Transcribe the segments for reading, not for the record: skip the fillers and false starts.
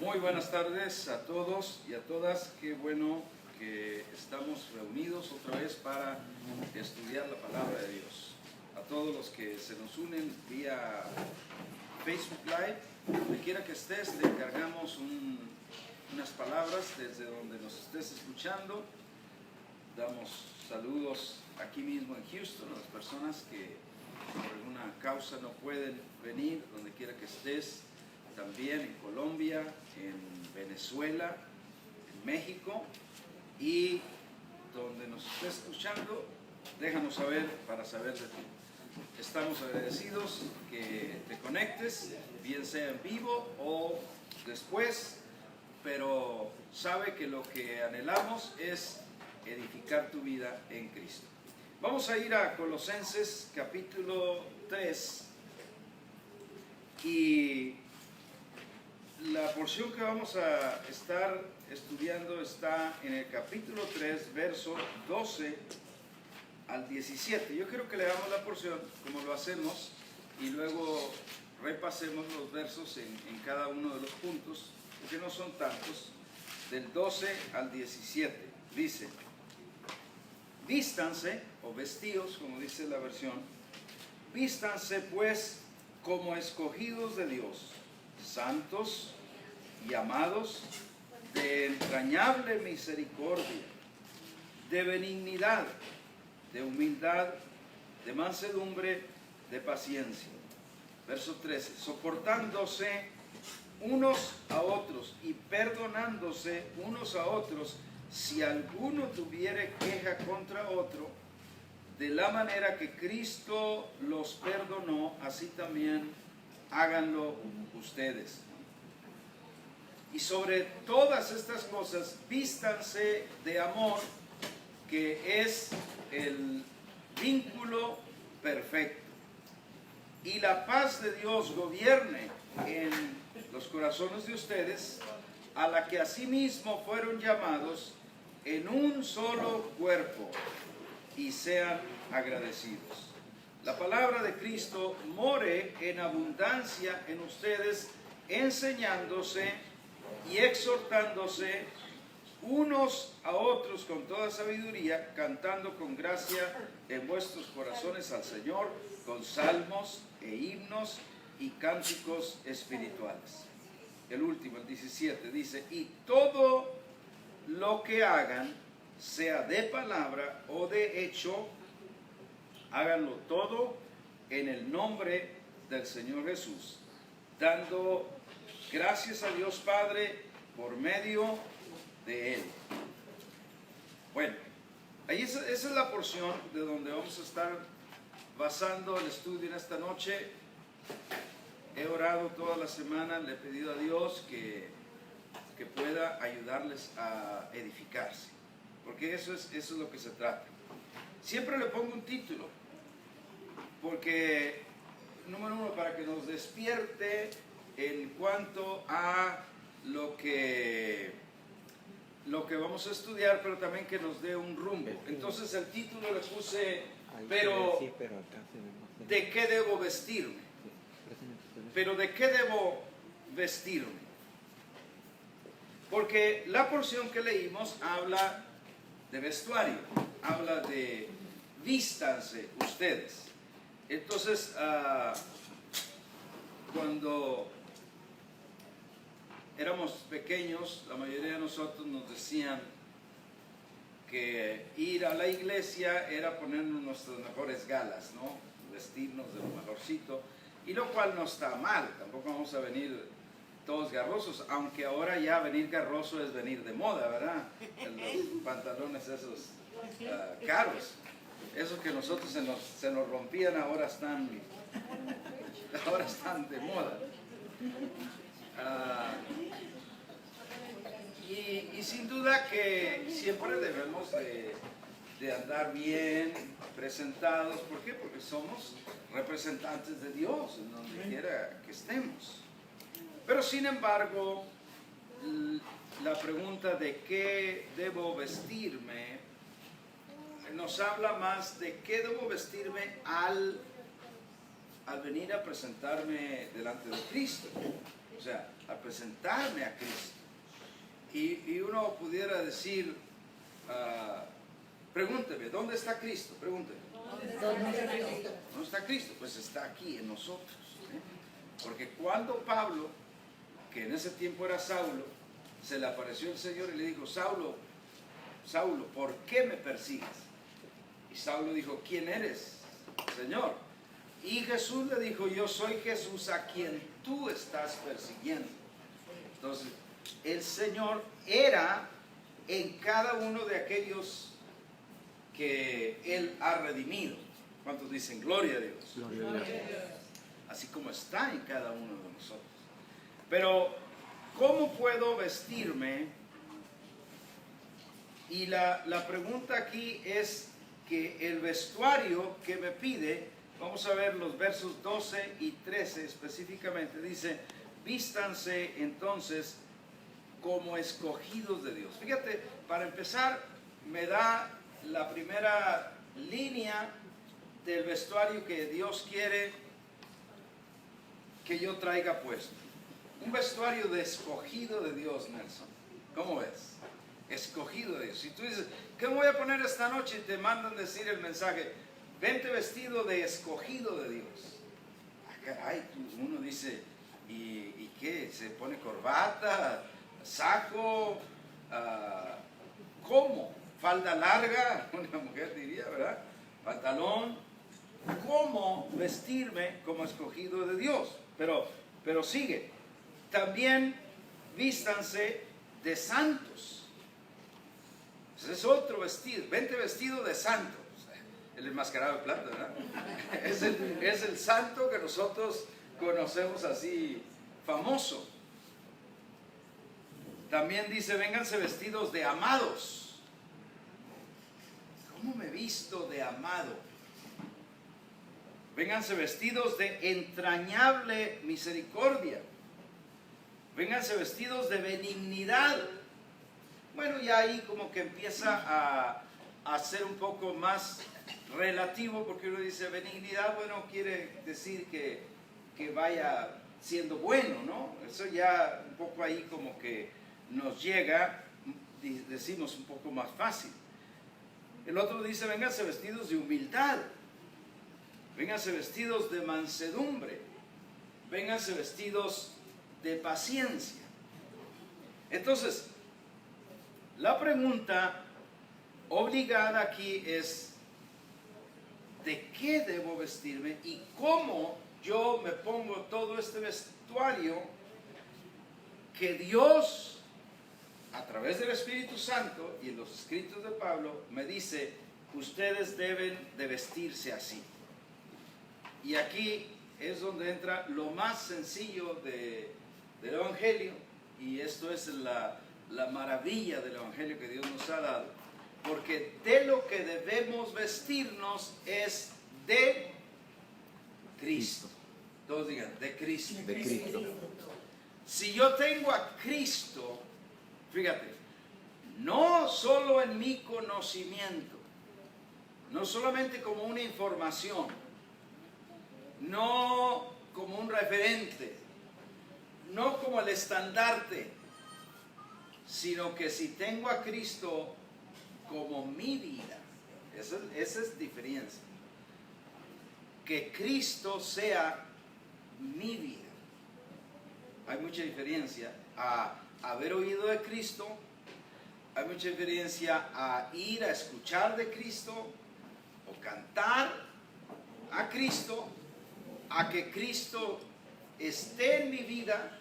Muy buenas tardes a todos y a todas. Qué bueno que estamos reunidos otra vez para estudiar la palabra de Dios. A todos los que se nos unen vía Facebook Live, donde quiera que estés, te encargamos unas palabras desde donde nos estés escuchando. Damos saludos aquí mismo en Houston a las personas que por alguna causa no pueden venir, donde quiera que estés. También en Colombia, en Venezuela, en México, y donde nos estés escuchando, déjanos saber para saber de ti. Estamos agradecidos que te conectes, bien sea en vivo o después, pero sabe que lo que anhelamos es edificar tu vida en Cristo. Vamos a ir a Colosenses capítulo 3 y la porción que vamos a estar estudiando está en el capítulo 3, verso 12 al 17. Yo quiero que leamos la porción como lo hacemos y luego repasemos los versos en cada uno de los puntos, porque no son tantos, del 12 al 17. Dice: vístanse, o vestíos, como dice la versión, vístanse pues como escogidos de Dios, santos y amados, de entrañable misericordia, de benignidad, de humildad, de mansedumbre, de paciencia. Verso 13, soportándose unos a otros y perdonándose unos a otros, si alguno tuviere queja contra otro, de la manera que Cristo los perdonó, así también háganlo ustedes. Y sobre todas estas cosas, vístanse de amor, que es el vínculo perfecto. Y la paz de Dios gobierne en los corazones de ustedes, a la que asimismo fueron llamados en un solo cuerpo, y sean agradecidos. La palabra de Cristo more en abundancia en ustedes, enseñándose y exhortándose unos a otros con toda sabiduría, cantando con gracia en vuestros corazones al Señor, con salmos e himnos y cánticos espirituales. El último, el 17, dice: y todo lo que hagan, sea de palabra o de hecho, háganlo todo en el nombre del Señor Jesús, dando gracias a Dios Padre por medio de Él. Bueno, ahí esa es la porción de donde vamos a estar basando el estudio en esta noche. He orado toda la semana, le he pedido a Dios que pueda ayudarles a edificarse, porque eso es lo que se trata. Siempre le pongo un título, porque, número uno, para que nos despierte en cuanto a lo que vamos a estudiar, pero también que nos dé un rumbo. Entonces el título le puse, pero ¿de qué debo vestirme? Pero ¿de qué debo vestirme? Porque la porción que leímos habla de vestuario, habla de vístanse ustedes. Entonces, cuando éramos pequeños, la mayoría de nosotros nos decían que ir a la iglesia era ponernos nuestras mejores galas, ¿no? Vestirnos de lo mejorcito, y lo cual no está mal. Tampoco vamos a venir todos garrosos, aunque ahora ya venir garroso es venir de moda, ¿verdad? Los pantalones esos caros, esos que nosotros se nos rompían, ahora están de moda. Y sin duda que siempre debemos de andar bien presentados. ¿Por qué? Porque somos representantes de Dios en donde quiera que estemos. Pero sin embargo, la pregunta de qué debo vestirme nos habla más de qué debo vestirme al venir a presentarme delante de Cristo. O sea, al presentarme a Cristo. Y uno pudiera decir, pregúnteme, ¿dónde está Cristo? Pregúnteme. ¿Dónde está Cristo? Pues está aquí en nosotros. Porque cuando Pablo, que en ese tiempo era Saulo, se le apareció el Señor y le dijo, Saulo, Saulo, ¿por qué me persigues? Y Saulo dijo, ¿quién eres, Señor? Y Jesús le dijo, yo soy Jesús a quien tú estás persiguiendo. Entonces, el Señor era en cada uno de aquellos que Él ha redimido. ¿Cuántos dicen gloria a Dios? Gloria a Dios. Así como está en cada uno de nosotros. Pero, ¿cómo puedo vestirme? Y la pregunta aquí es que el vestuario que me pide, vamos a ver los versos 12 y 13 específicamente, dice, vístanse entonces como escogidos de Dios. Fíjate, para empezar, me da la primera línea del vestuario que Dios quiere que yo traiga puesto. Un vestuario de escogido de Dios, Nelson. ¿Cómo ves? Escogido de Dios. Si tú dices, ¿qué me voy a poner esta noche? Y te mandan decir el mensaje, vente vestido de escogido de Dios. Ah, caray, uno dice, ¿y qué? ¿Se pone corbata? ¿Saco? ¿Cómo? ¿Falda larga? Una mujer diría, ¿verdad? ¿Pantalón? ¿Cómo vestirme como escogido de Dios? Pero sigue. También vístanse de santos. Ese es otro vestido. Vente vestido de santo. El enmascarado de plata, ¿verdad? Es el santo que nosotros conocemos así, famoso. También dice, vénganse vestidos de amados. ¿Cómo me visto de amado? Vénganse vestidos de entrañable misericordia. Vénganse vestidos de benignidad. Bueno, ya ahí como que empieza a ser un poco más relativo, porque uno dice benignidad, bueno, quiere decir que vaya siendo bueno, ¿no? Eso ya un poco ahí como que nos llega, decimos un poco más fácil. El otro dice, vénganse vestidos de humildad. Vénganse vestidos de mansedumbre. Vénganse vestidos de paciencia. Entonces, la pregunta obligada aquí es, ¿de qué debo vestirme y cómo yo me pongo todo este vestuario que Dios, a través del Espíritu Santo y en los escritos de Pablo, me dice, ustedes deben de vestirse así? Y aquí es donde entra lo más sencillo del Evangelio, y esto es la maravilla del Evangelio que Dios nos ha dado, porque de lo que debemos vestirnos es de Cristo. Todos digan, de Cristo. De Cristo. Si yo tengo a Cristo, fíjate, no solo en mi conocimiento, no solamente como una información, no como un referente, no como el estandarte, sino que si tengo a Cristo como mi vida, esa es diferencia, que Cristo sea mi vida. Hay mucha diferencia a haber oído de Cristo, hay mucha diferencia a ir a escuchar de Cristo o cantar a Cristo, a que Cristo esté en mi vida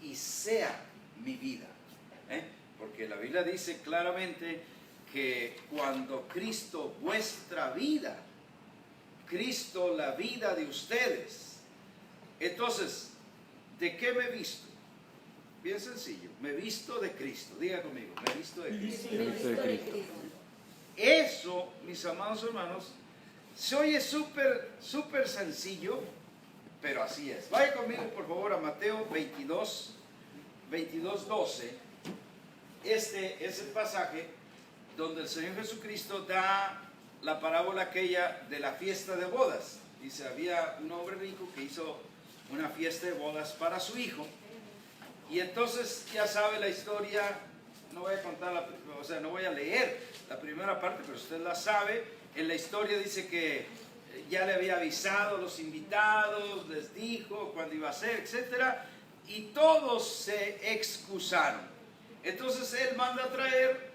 y sea mi vida. Porque la Biblia dice claramente que cuando Cristo, vuestra vida, Cristo la vida de ustedes, entonces, ¿de qué me visto? Bien sencillo, me visto de Cristo. Diga conmigo, me visto de Cristo. Me visto de Cristo. Eso, mis amados hermanos, se oye súper sencillo, pero así es. Vaya conmigo, por favor, a Mateo 22, 12. Este es el pasaje donde el Señor Jesucristo da la parábola aquella de la fiesta de bodas. Dice, había un hombre rico que hizo una fiesta de bodas para su hijo Y entonces ya sabe la historia, no voy a contar, no voy a leer la primera parte, pero usted la sabe. En la historia dice que ya le había avisado a los invitados, les dijo cuándo iba a ser, etcétera, y todos se excusaron. Entonces él manda a traer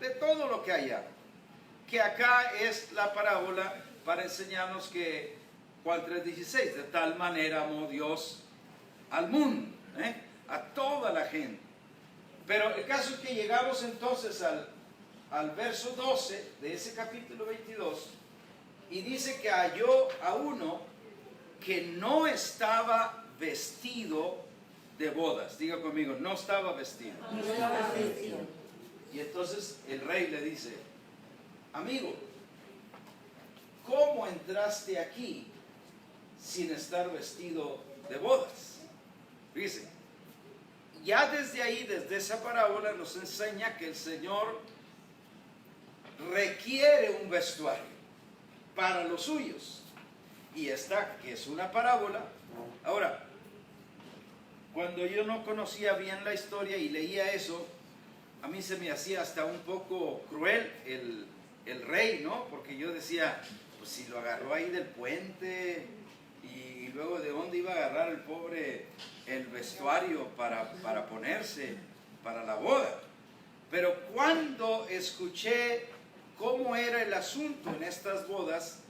de todo lo que haya, que acá es la parábola para enseñarnos que Juan 3:16, de tal manera amó Dios al mundo, a toda la gente. Pero el caso es que llegamos entonces al verso 12 de ese capítulo 22 y dice que halló a uno que no estaba vestido de bodas. Diga conmigo, no estaba vestido. No estaba vestido. Y entonces el rey le dice, amigo, ¿cómo entraste aquí sin estar vestido de bodas? Fíjese, ya desde ahí, desde esa parábola nos enseña que el Señor requiere un vestuario para los suyos. Y esta que es una parábola. Ahora, cuando yo no conocía bien la historia y leía eso, a mí se me hacía hasta un poco cruel el rey, ¿no? Porque yo decía, pues si lo agarró ahí del puente y luego de dónde iba a agarrar el pobre el vestuario para ponerse para la boda. Pero cuando escuché cómo era el asunto en estas bodas,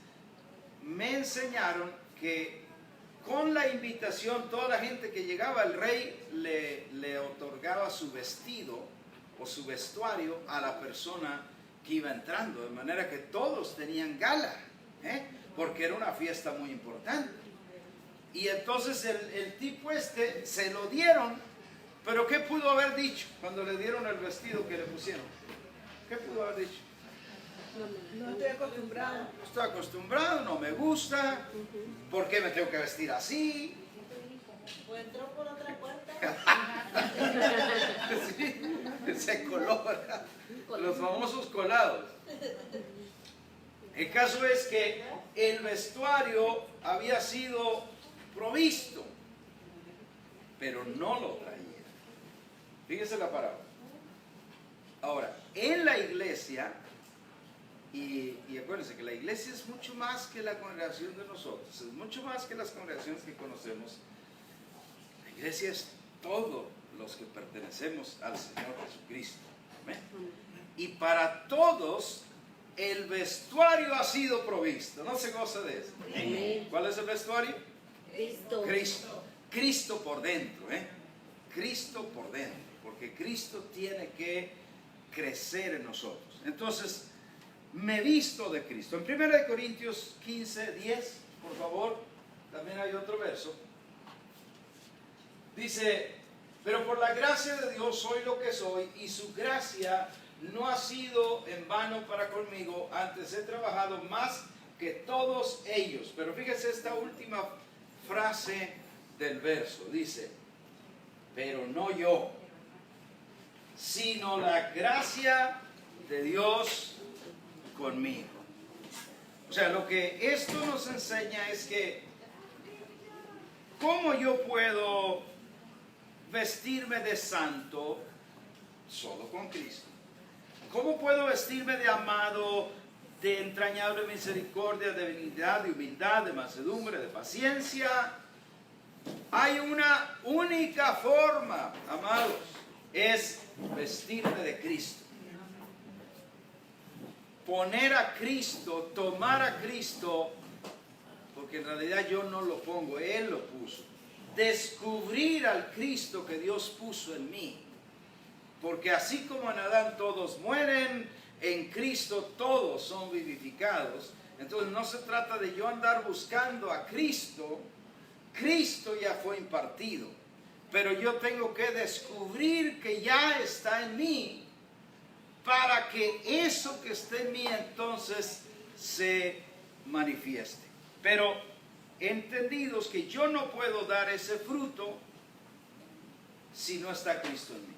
me enseñaron que con la invitación, toda la gente que llegaba, el rey le otorgaba su vestido o su vestuario a la persona que iba entrando, de manera que todos tenían gala, porque era una fiesta muy importante. Y entonces el tipo se lo dieron, pero ¿qué pudo haber dicho cuando le dieron el vestido que le pusieron? ¿Qué pudo haber dicho? No estoy acostumbrado. No estoy acostumbrado, no me gusta, ¿por qué me tengo que vestir así? O entró por otra puerta. Sí, se colora, los famosos colados. El caso es que el vestuario había sido provisto, pero no lo traía. Fíjese la parábola. Ahora, en la iglesia, y acuérdense que la iglesia es mucho más que la congregación de nosotros, es mucho más que las congregaciones que conocemos. La iglesia es todos los que pertenecemos al Señor Jesucristo. ¿Amén? Y para todos el vestuario ha sido provisto. No se goza de eso. Amén. ¿Cuál es el vestuario? Cristo. Cristo. Cristo por dentro. Cristo por dentro. Porque Cristo tiene que crecer en nosotros. Entonces, me visto de Cristo. En 1 Corintios 15:10, por favor, también hay otro verso. Dice, pero por la gracia de Dios soy lo que soy, y su gracia no ha sido en vano para conmigo, antes he trabajado más que todos ellos. Pero fíjese esta última frase del verso, dice, pero no yo, sino la gracia de Dios conmigo. O sea, lo que esto nos enseña es que ¿cómo yo puedo vestirme de santo? Solo con Cristo. ¿Cómo puedo vestirme de amado, de entrañable misericordia, de benignidad, de humildad, de mansedumbre, de paciencia? Hay una única forma, amados, es vestirme de Cristo. Poner a Cristo, tomar a Cristo, porque en realidad yo no lo pongo, Él lo puso. Descubrir al Cristo que Dios puso en mí. Porque así como en Adán todos mueren, en Cristo todos son vivificados. Entonces no se trata de yo andar buscando a Cristo. Cristo ya fue impartido. Pero yo tengo que descubrir que ya está en mí, para que eso que esté en mí entonces se manifieste. Pero entendidos que yo no puedo dar ese fruto si no está Cristo en mí.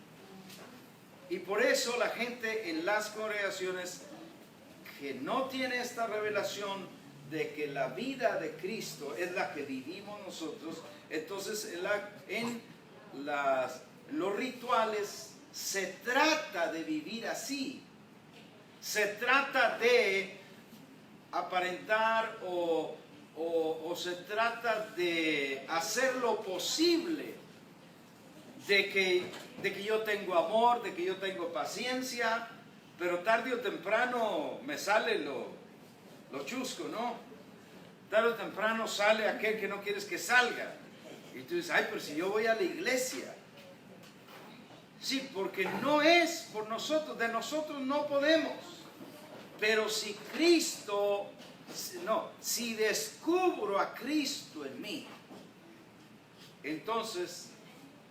Y por eso la gente en las congregaciones que no tiene esta revelación de que la vida de Cristo es la que vivimos nosotros, entonces en los rituales, se trata de vivir así. Se trata de aparentar o se trata de hacer lo posible de que yo tengo amor, de que yo tengo paciencia, pero tarde o temprano me sale lo chusco, ¿no? Tarde o temprano sale aquel que no quieres que salga. Y tú dices, ay, pero si yo voy a la iglesia. Sí, porque no es por nosotros, de nosotros no podemos. Pero si descubro a Cristo en mí, entonces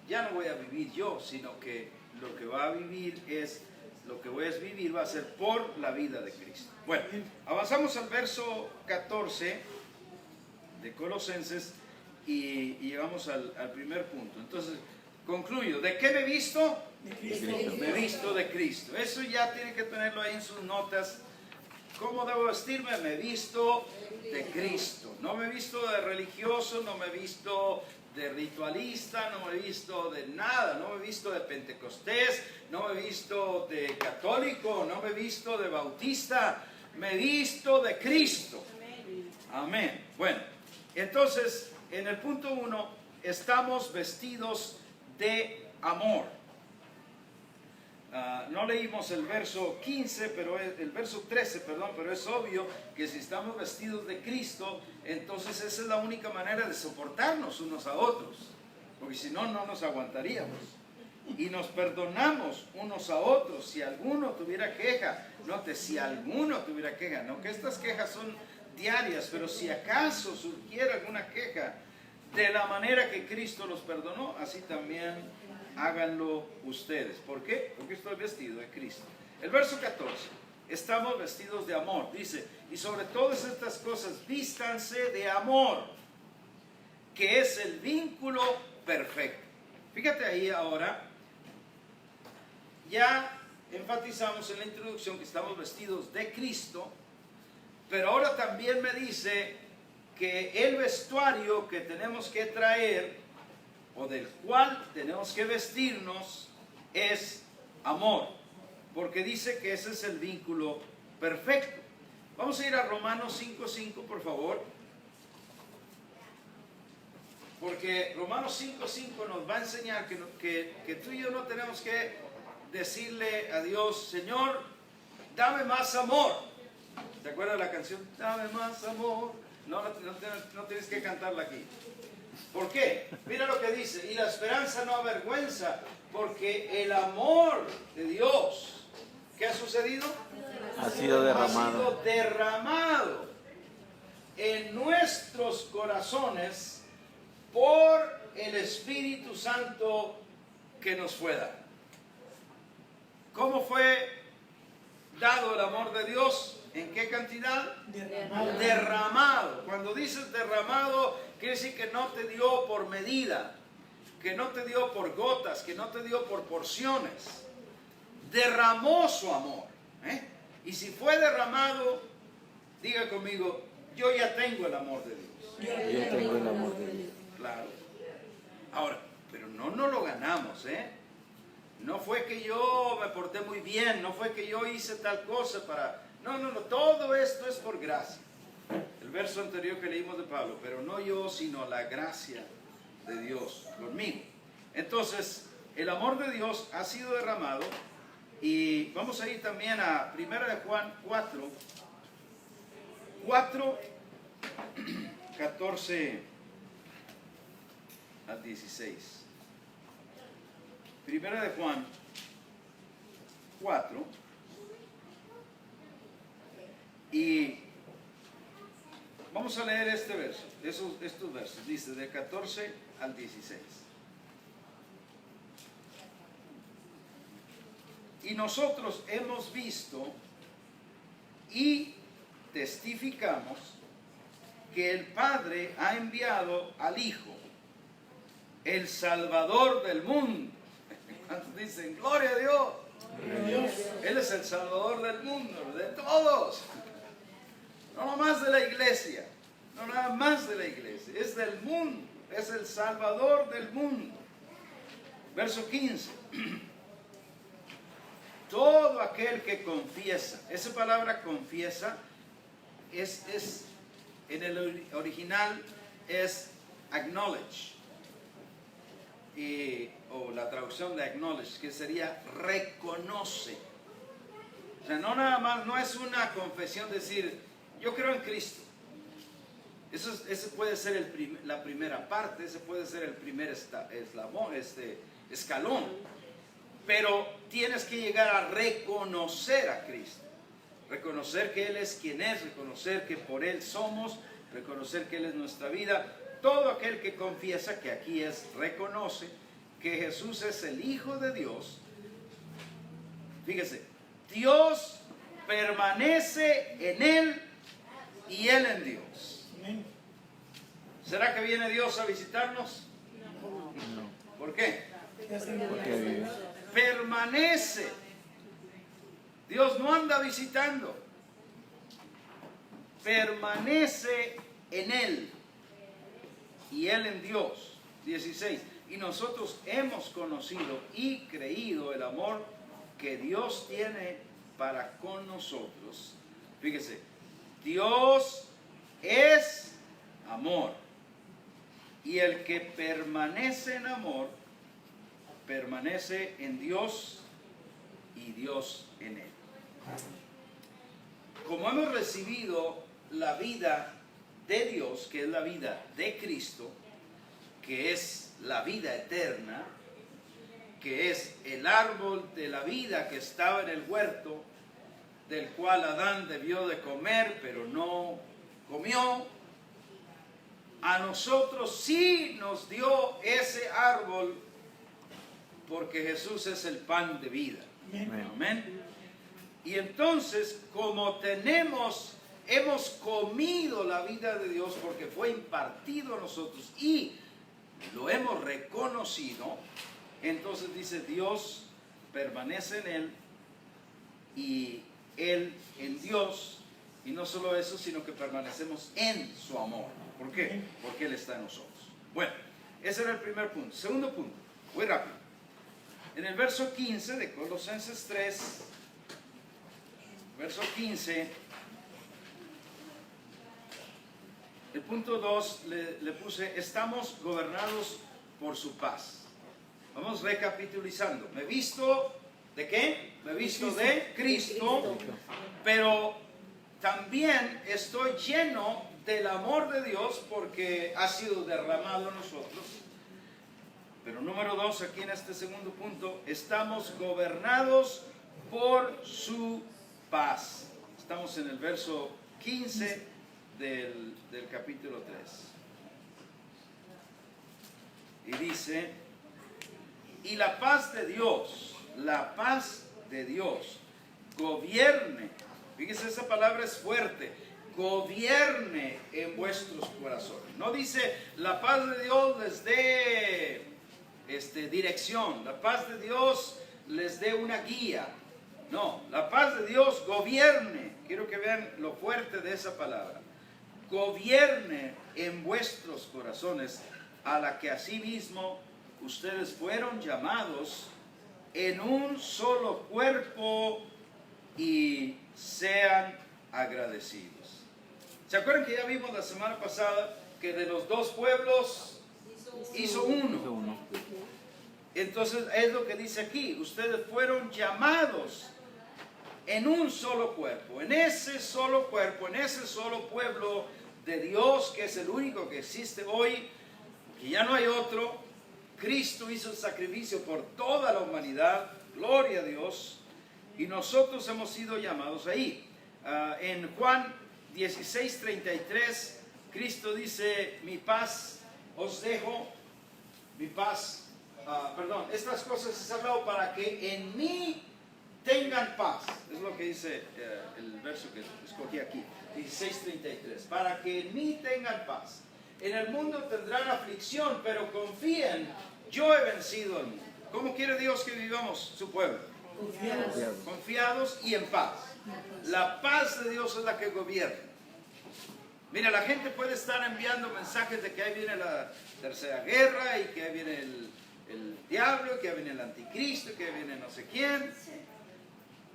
ya no voy a vivir yo, sino que lo que voy a vivir va a ser por la vida de Cristo. Bueno, avanzamos al verso 14 de Colosenses y llegamos al primer punto. Entonces, concluyo. ¿De qué me he visto? De Cristo. Me he visto de Cristo. Eso ya tiene que tenerlo ahí en sus notas. ¿Cómo debo vestirme? Me he visto de Cristo. No me he visto de religioso, no me he visto de ritualista, no me he visto de nada. No me he visto de pentecostés, no me he visto de católico, no me he visto de bautista. Me he visto de Cristo. Amén. Bueno, entonces, en el punto 1, estamos vestidos de amor. No leímos el verso 15, el verso 13, perdón, pero es obvio que si estamos vestidos de Cristo, entonces esa es la única manera de soportarnos unos a otros, porque si no, no nos aguantaríamos. Y nos perdonamos unos a otros. Si alguno tuviera queja, note, si alguno tuviera queja, no que estas quejas son diarias, pero si acaso surgiera alguna queja, de la manera que Cristo los perdonó, así también háganlo ustedes. ¿Por qué? Porque estoy vestido de Cristo. El verso 14, estamos vestidos de amor, dice, y sobre todas estas cosas vístanse de amor, que es el vínculo perfecto. Fíjate ahí ahora, ya enfatizamos en la introducción que estamos vestidos de Cristo, pero ahora también me dice que el vestuario que tenemos que traer o del cual tenemos que vestirnos es amor, porque dice que ese es el vínculo perfecto. Vamos a ir a Romanos 5:5, por favor, porque Romanos 5:5 nos va a enseñar que tú y yo no tenemos que decirle a Dios, Señor, dame más amor. ¿Te acuerdas de la canción? Dame más amor. No tienes que cantarla aquí. ¿Por qué? Mira lo que dice. Y la esperanza no avergüenza, porque el amor de Dios, ¿qué ha sucedido? Ha sido derramado. Ha sido derramado en nuestros corazones por el Espíritu Santo que nos fue dado. ¿Cómo fue dado el amor de Dios? ¿En qué cantidad? Derramado. Derramado. Cuando dices derramado, quiere decir que no te dio por medida, que no te dio por gotas, que no te dio por porciones. Derramó su amor. Y si fue derramado, diga conmigo, yo ya tengo el amor de Dios. Yo tengo el amor de Dios. Claro. Ahora, pero no lo ganamos, No fue que yo me porté muy bien, no fue que yo hice tal cosa para... No, todo esto es por gracia. El verso anterior que leímos de Pablo, pero no yo, sino la gracia de Dios conmigo. Entonces, el amor de Dios ha sido derramado y vamos a ir también a 1 de Juan 4, 14 al 16. 1 de Juan 4 y vamos a leer este verso, estos versos, dice de 14 al 16. Y nosotros hemos visto y testificamos que el Padre ha enviado al Hijo, el Salvador del mundo. ¿Cuántos dicen gloria a Dios? Él es el Salvador del mundo, de todos. No nomás de la iglesia, no nada más de la iglesia, es del mundo, es el Salvador del mundo. Verso 15. Todo aquel que confiesa, esa palabra confiesa en el original es acknowledge, o la traducción de acknowledge, que sería reconoce. O sea, no nada más, no es una confesión decir, yo creo en Cristo. Ese puede ser la primera parte, ese puede ser el primer escalón. Pero tienes que llegar a reconocer a Cristo. Reconocer que Él es quien es, reconocer que por Él somos, reconocer que Él es nuestra vida. Todo aquel que confiesa, que aquí reconoce que Jesús es el Hijo de Dios. Fíjese, Dios permanece en Él y Él en Dios. ¿Será que viene Dios a visitarnos? No. ¿Por qué? Porque vive. Permanece. Dios no anda visitando. Permanece en Él y Él en Dios. 16. Y nosotros hemos conocido y creído el amor que Dios tiene para con nosotros. Fíjese, Dios es amor. Y el que permanece en amor, permanece en Dios y Dios en Él. Como hemos recibido la vida de Dios, que es la vida de Cristo, que es la vida eterna, que es el árbol de la vida que estaba en el huerto, del cual Adán debió de comer, pero no comió, a nosotros sí nos dio ese árbol, porque Jesús es el pan de vida. Amén. Y entonces, como hemos comido la vida de Dios porque fue impartido a nosotros y lo hemos reconocido, entonces dice, Dios permanece en Él y Él en Dios. Y no solo eso, sino que permanecemos en su amor. ¿Por qué? Porque Él está en nosotros. Bueno, ese era el primer punto. Segundo punto, muy rápido. En el verso 15 de Colosenses 3, verso 15, el punto 2 le puse, estamos gobernados por su paz. Vamos recapitulizando. Me visto ¿de qué? Me visto de Cristo, pero también estoy lleno del amor de Dios porque ha sido derramado en nosotros. Pero número 2, aquí en este segundo punto, estamos gobernados por su paz. Estamos en el verso 15 del capítulo 3. Y dice, y la paz de Dios gobierne. Fíjese, esa palabra es fuerte. Gobierne en vuestros corazones. No dice, la paz de Dios les dé dirección. La paz de Dios les dé una guía. No, la paz de Dios gobierne. Quiero que vean lo fuerte de esa palabra. Gobierne en vuestros corazones, a la que asimismo ustedes fueron llamados en un solo cuerpo, y sean agradecidos. ¿Se acuerdan que ya vimos la semana pasada que de los dos pueblos hizo uno? Entonces es lo que dice aquí, ustedes fueron llamados en un solo cuerpo, en ese solo cuerpo, en ese solo pueblo de Dios, que es el único que existe hoy, que ya no hay otro. Cristo hizo el sacrificio por toda la humanidad, gloria a Dios, y nosotros hemos sido llamados ahí. En Juan 16:33, Cristo dice, mi paz os dejo, mi paz, estas cosas es hablado para que en mí tengan paz. Es lo que dice el verso que escogí aquí, 16:33, para que en mí tengan paz. En el mundo tendrán aflicción, pero confíen, yo he vencido al mundo. ¿Cómo quiere Dios que vivamos su pueblo? Confiados y en paz. La paz de Dios es la que gobierna. Mira, la gente puede estar enviando mensajes de que ahí viene la tercera guerra y que ahí viene el diablo, que viene el anticristo, que viene no sé quién.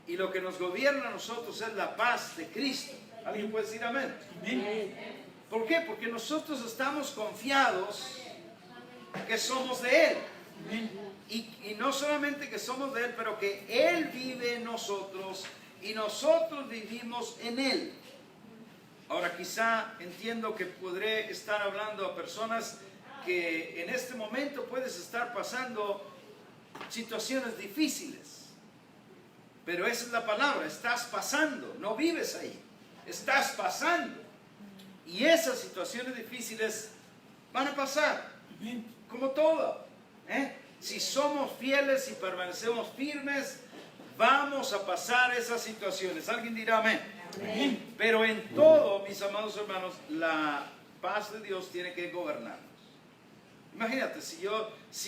Y lo que nos gobierna a nosotros es la paz de Cristo. ¿Alguien puede decir amén? ¿Por qué? Porque nosotros estamos confiados que somos de Él. Y no solamente que somos de Él, pero que Él vive en nosotros y nosotros vivimos en Él. Ahora quizá entiendo que podré estar hablando a personas que en este momento puedes estar pasando situaciones difíciles. Pero esa es la palabra, estás pasando, no vives ahí, estás pasando. Y esas situaciones difíciles van a pasar, como todo. Si somos fieles y permanecemos firmes, vamos a pasar esas situaciones. Alguien dirá amén. Amén. Pero en todo, mis amados hermanos, la paz de Dios tiene que gobernarnos. Imagínate, si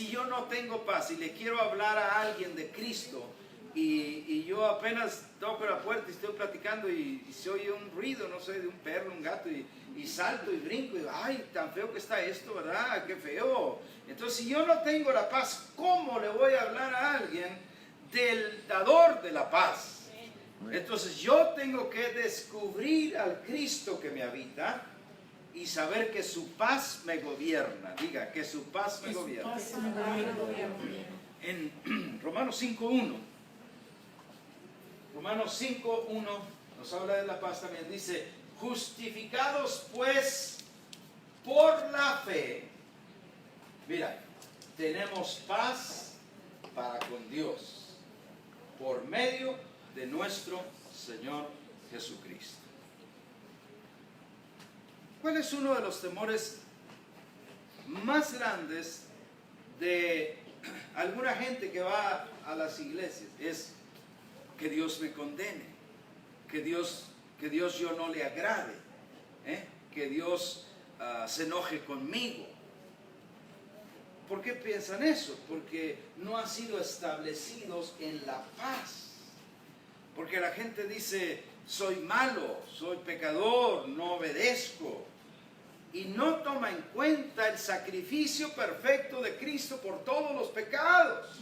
yo no tengo paz y le quiero hablar a alguien de Cristo y yo apenas toco la puerta y estoy platicando y se oye un ruido, no sé, de un perro, un gato y salto y brinco y digo, ay, tan feo que está esto, ¿verdad? Qué feo. Entonces, si yo no tengo la paz, ¿cómo le voy a hablar a alguien del dador de la paz? Entonces, yo tengo que descubrir al Cristo que me habita y saber que su paz me gobierna. Diga, que su paz me gobierna. En Romanos 5.1, Romanos 5.1 nos habla de la paz también. Dice, justificados pues por la fe, mira, tenemos paz para con Dios por medio de nuestro Señor Jesucristo. ¿Cuál es uno de los temores más grandes de alguna gente que va a las iglesias? Es que Dios me condene, que Dios yo no le agrade, que Dios se enoje conmigo. ¿Por qué piensan eso? Porque no han sido establecidos en la paz. Porque la gente dice, soy malo, soy pecador, no obedezco. Y no toma en cuenta el sacrificio perfecto de Cristo por todos los pecados.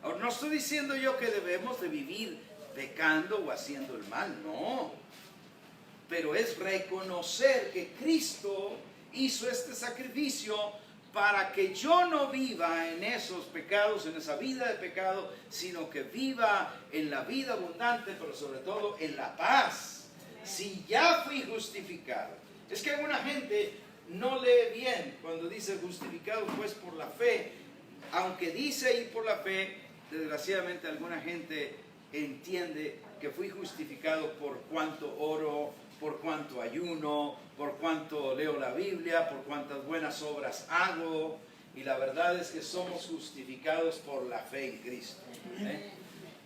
Ahora, no estoy diciendo yo que debemos de vivir pecando o haciendo el mal, no. Pero es reconocer que Cristo hizo este sacrificio para que yo no viva en esos pecados, en esa vida de pecado, sino que viva en la vida abundante, pero sobre todo en la paz. Si ya fui justificado. Es que alguna gente no lee bien cuando dice justificado pues por la fe. Aunque dice ir por la fe, desgraciadamente alguna gente entiende que fui justificado por cuánto oro, por cuánto ayuno, por cuánto leo la Biblia, por cuántas buenas obras hago. Y la verdad es que somos justificados por la fe en Cristo.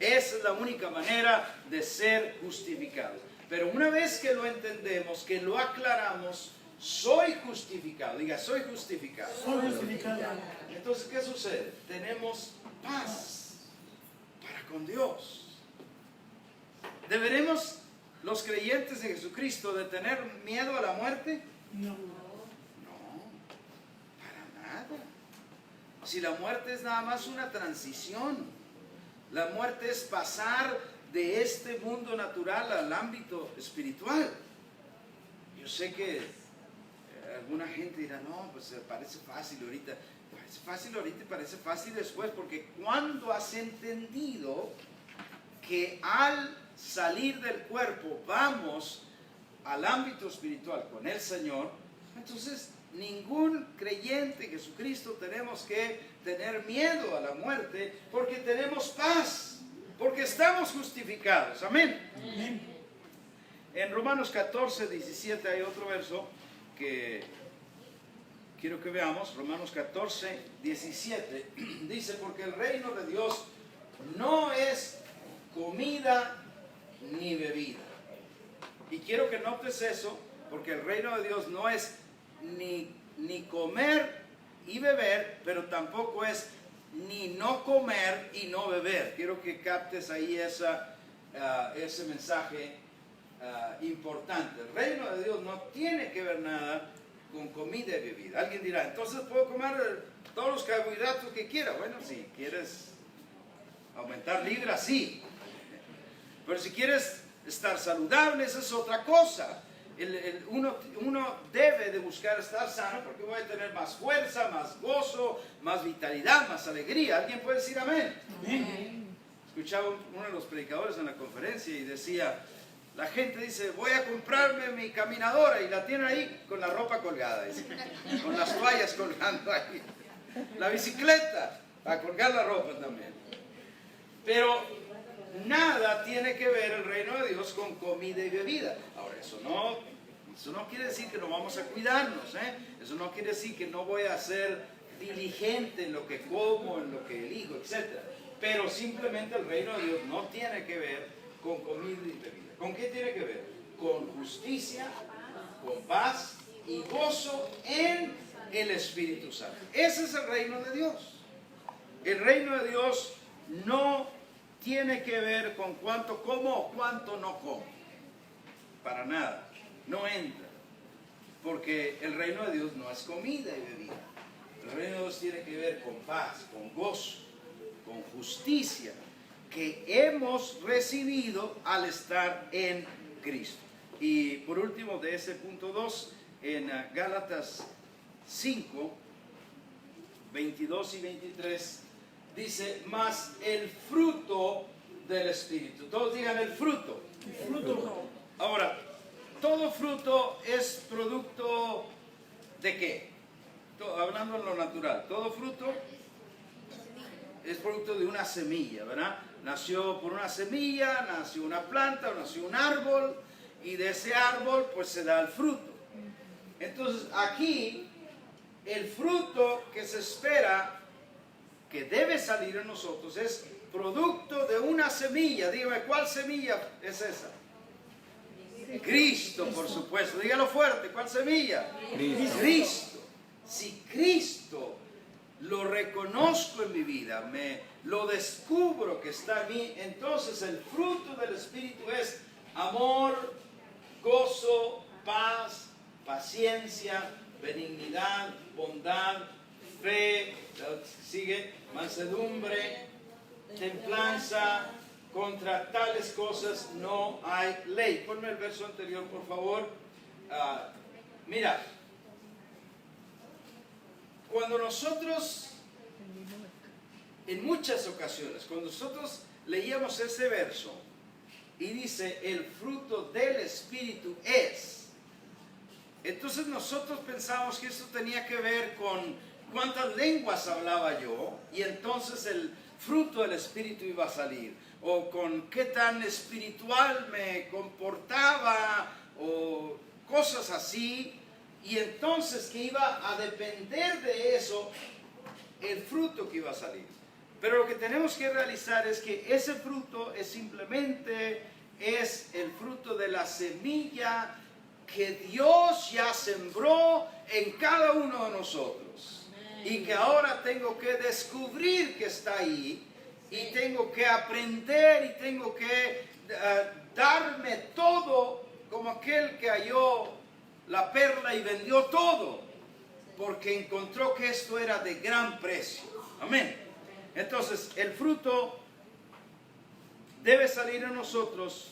Esa es la única manera de ser justificados. Pero una vez que lo entendemos, que lo aclaramos, soy justificado. Diga, soy justificado. Soy justificado. Entonces, ¿qué sucede? Tenemos paz para con Dios. ¿Deberemos los creyentes de Jesucristo de tener miedo a la muerte? No. No, para nada. Si la muerte es nada más una transición, la muerte es pasar de este mundo natural al ámbito espiritual. Yo sé que alguna gente dirá, no, pues parece fácil ahorita. Parece fácil ahorita y parece fácil después, porque cuando has entendido que al salir del cuerpo vamos al ámbito espiritual con el Señor, entonces ningún creyente en Jesucristo tenemos que tener miedo a la muerte, porque tenemos paz. Porque estamos justificados. Amén. Amén. En Romanos 14, 17 hay otro verso que quiero que veamos. Romanos 14, 17. Dice, porque el reino de Dios no es comida ni bebida. Y quiero que notes eso, porque el reino de Dios no es ni comer y beber, pero tampoco es ni no comer y no beber. Quiero que captes ahí ese mensaje importante. El reino de Dios no tiene que ver nada con comida y bebida. Alguien dirá, entonces puedo comer todos los carbohidratos que quiera. Bueno, si quieres aumentar libras, sí. Pero si quieres estar saludable, esa es otra cosa. Uno debe de buscar estar sano porque voy a tener más fuerza, más gozo, más vitalidad, más alegría. ¿Alguien puede decir amén? Amén. Escuchaba uno de los predicadores en la conferencia y decía, la gente dice, voy a comprarme mi caminadora, y la tienen ahí con la ropa colgada, dice, con las toallas colgando ahí. La bicicleta, para colgar la ropa también. Pero nada tiene que ver el reino de Dios con comida y bebida. Ahora, eso no quiere decir que no vamos a cuidarnos, ¿eh? Eso no quiere decir que no voy a ser diligente en lo que como, en lo que elijo, etc. Pero simplemente el reino de Dios no tiene que ver con comida y bebida. ¿Con qué tiene que ver? Con justicia, con paz y gozo en el Espíritu Santo. Ese es el reino de Dios. El reino de Dios no tiene que ver con cuánto como o cuánto no como. Para nada. No entra. Porque el reino de Dios no es comida y bebida. El reino de Dios tiene que ver con paz, con gozo, con justicia, que hemos recibido al estar en Cristo. Y por último, de ese punto 2, en Gálatas 5, 22 y 23, dice, mas el fruto del Espíritu. Todos digan el fruto. El fruto. Ahora, todo fruto es producto ¿de qué? Hablando en lo natural, todo fruto es producto de una semilla, ¿verdad? Nació por una semilla, nació una planta, nació un árbol, y de ese árbol pues se da el fruto. Entonces aquí el fruto que se espera que debe salir en nosotros es producto de una semilla. Dígame, ¿cuál semilla es esa? Cristo, por supuesto. Dígalo fuerte, ¿cuál semilla? Cristo. Si Cristo lo reconozco en mi vida, lo descubro que está en mí, entonces el fruto del Espíritu es amor, gozo, paz, paciencia, benignidad, bondad, fe, sigue, mansedumbre, templanza. Contra tales cosas no hay ley. Ponme el verso anterior, por favor. Mira, cuando nosotros, en muchas ocasiones, cuando nosotros leíamos ese verso y dice, el fruto del Espíritu es, entonces nosotros pensamos que esto tenía que ver con cuántas lenguas hablaba yo, y entonces el fruto del Espíritu iba a salir, o con qué tan espiritual me comportaba, o cosas así, y entonces que iba a depender de eso el fruto que iba a salir. Pero lo que tenemos que realizar es que ese fruto es simplemente el fruto de la semilla que Dios ya sembró en cada uno de nosotros, y que ahora tengo que descubrir que está ahí, y tengo que aprender, y tengo que darme todo, como aquel que halló la perla y vendió todo, porque encontró que esto era de gran precio. Amén. Entonces, el fruto debe salir a nosotros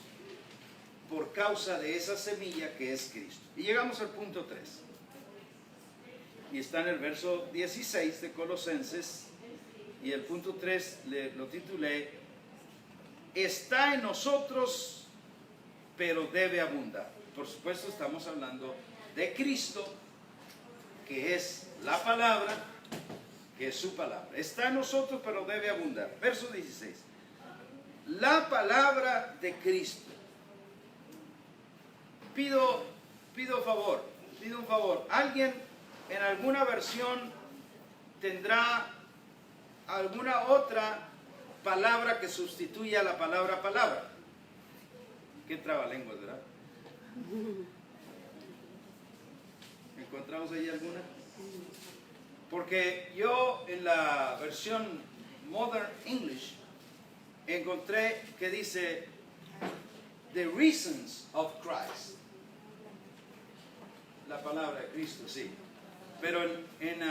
por causa de esa semilla que es Cristo. Y llegamos al punto 3. Y está en el verso 16 de Colosenses. Y el punto 3 lo titulé, está en nosotros, pero debe abundar. Por supuesto, estamos hablando de Cristo, que es la palabra, que es su palabra. Está en nosotros, pero debe abundar. Verso 16. La palabra de Cristo. Pido un favor. ¿Alguien en alguna versión tendrá alguna otra palabra que sustituya la palabra palabra? Qué trabalenguas, ¿verdad? ¿Encontramos ahí alguna? Porque yo en la versión Modern English encontré que dice the reasons of Christ. La palabra de Cristo, sí. Pero en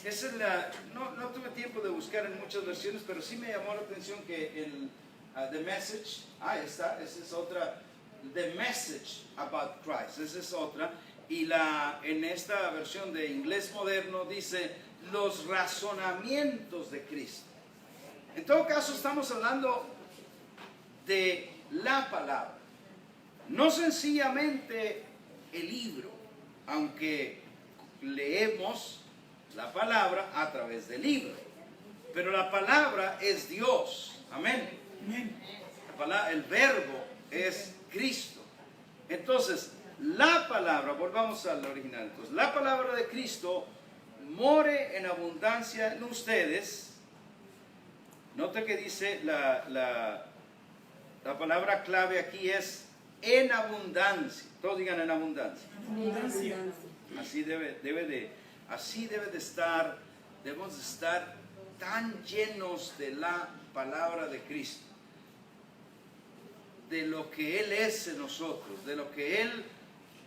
esa es no tuve tiempo de buscar en muchas versiones, pero sí me llamó la atención que el The Message, esa es otra, The Message About Christ, esa es otra, y en esta versión de inglés moderno dice los razonamientos de Cristo. En todo caso estamos hablando de la palabra, no sencillamente el libro, aunque leemos la palabra a través del libro, pero la palabra es Dios, amén. El verbo es Cristo. Entonces, la palabra, volvamos al original, entonces, la palabra de Cristo more en abundancia en ustedes. Nota que dice la palabra clave aquí es en abundancia. Todos digan en abundancia. Así debe de estar, debemos de estar tan llenos de la palabra de Cristo, de lo que Él es en nosotros, de lo que Él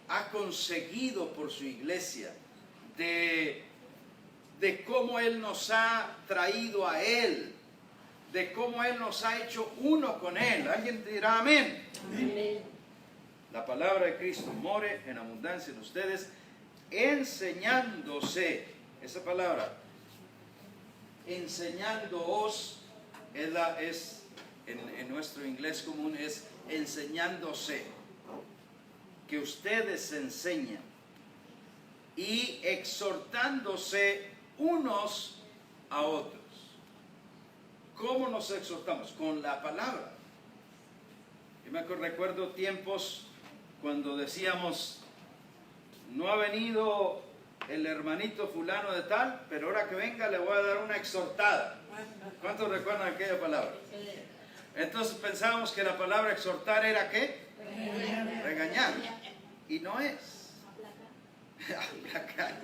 ha conseguido por su iglesia, de cómo Él nos ha traído a Él, de cómo Él nos ha hecho uno con Él. ¿Alguien dirá amén? Amén. La palabra de Cristo more en abundancia en ustedes, enseñándose. Esa palabra, enseñándoos, en nuestro inglés común es enseñándose, que ustedes se enseñan, y exhortándose unos a otros. ¿Cómo nos exhortamos? Con la palabra. Yo me recuerdo tiempos cuando decíamos, no ha venido el hermanito fulano de tal, pero ahora que venga le voy a dar una exhortada. ¿Cuántos recuerdan aquella palabra? Entonces pensábamos que la palabra exhortar era ¿qué? Regañar. Y no es. Aplacar.